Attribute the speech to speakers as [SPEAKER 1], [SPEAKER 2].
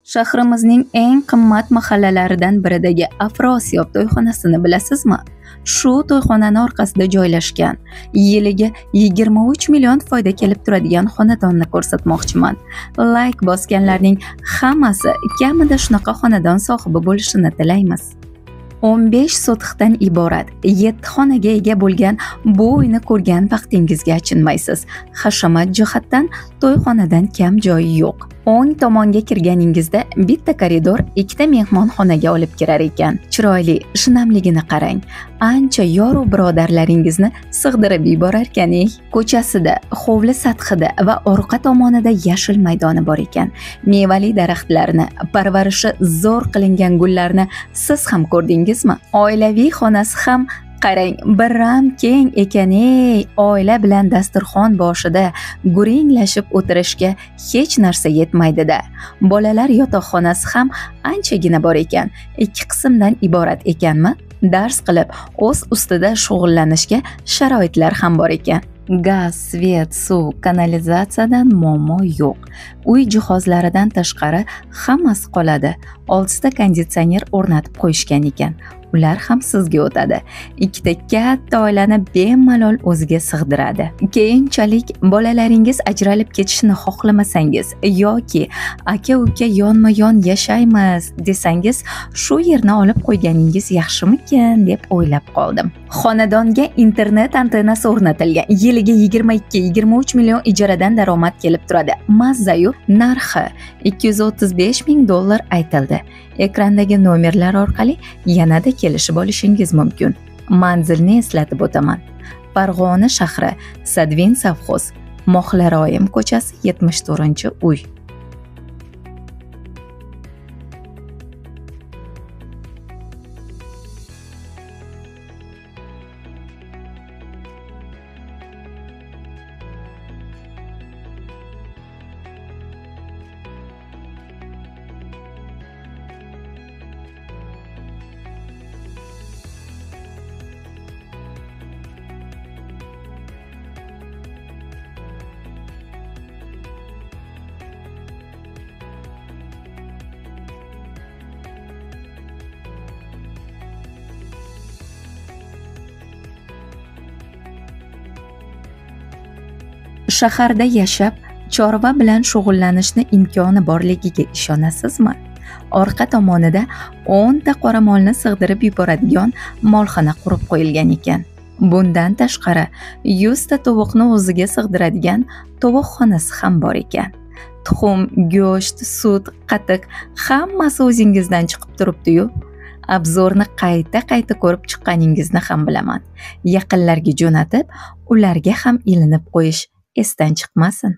[SPEAKER 1] Shahrimizning eng qimmat mahallalaridan biridagi Afrosiyob to'yxonasini bilasizmi? Shu to'yxonani orqasida joylashgan, yiliga 23 million foyda kelib turadigan xonadonni ko'rsatmoqchiman. Like bosganlarning hammasi kamida shunaqa xonadon sohibi bo'lishini tilaymiz. 15 sotixdan iborat 7 xonaga ega bo'lgan bu uyni ko'rgan vaqtingizga achinmaysiz. Hashamat jihatdan to'yxonadan kam joyi yo'q. O'ng tomonga kirganingizda bitta koridor, ikkita mehmonxonaga olib kirar ekan. Chiroyli, shinamligini qarang. Ancha yoru birodarlaringizni sig'dirib yuborar ekan-ey. Ko'chasida, hovli sathida va orqa tomonida yashil maydoni bor ekan. Mevali daraxtlarni, parvarishi zo'r qilingan gullarni siz ham ko'rdingizmi? Oilaviy xonasi ham qarang, biram keng ekan-ey. Oila bilan dasturxon boshida guringlashib o'tirishga hech narsa yetmaydi-da. Bolalar yotoqxonasi ham anchagina bor ekan. 2 qismdan iborat ekanmi? Dars qilib, o'z ustida shug'ullanishga sharoitlar ham bor ekan. Gaz, svet, suv, kanalizatsiyadan muammo yo'q. Uy jihozlaridan tashqari hammasi qoladi. 6 ta konditsioner o'rnatib qo'yishgan ekan. Ular ham sizga o'tadi. Ikkita katta oilani bemalol o'ziga sig'diradi. Keyinchalik bolalaringiz ajralib ketishini xohlamasangiz yoki aka-uka yonma-yon yashaymiz desangiz, shu yerni olib qo'yganingiz yaxshimikin deb o'ylab qoldim. Xonadonga internet antennasi o'rnatilgan. Yiliga 22-23 million ijaradan daromad kelib turadi. Mazza-yu narxi $235,000 aytildi. Ekrandagi nomerlar orqali yanada kelishib olishingiz mumkin. Manzilni eslatib o'taman. Farg'ona shahri, Sadvin savxoz, Mohlaroyim ko'chasi 74-uy. Shaharda yashab, chorva bilan shug'ullanishni imkoni borligiga ishonasizmi? Orqa tomonida 10 ta qoramolni sig'dirib yuboradigan molxona qurib qo'yilgan ekan. Bundan tashqari 100 ta tovuqni o'ziga sig'diradigan tovuqxonasi ham bor ekan. Tuxum, go'sht, sut, qatiq hammasi o'zingizdan chiqib turibdi-yu. Obzorni qayta ko'rib chiqqaningizni ham bilaman. Yaqinlarga jo'natib, ularga ham ilinib qo'yish esdan chiqmasin.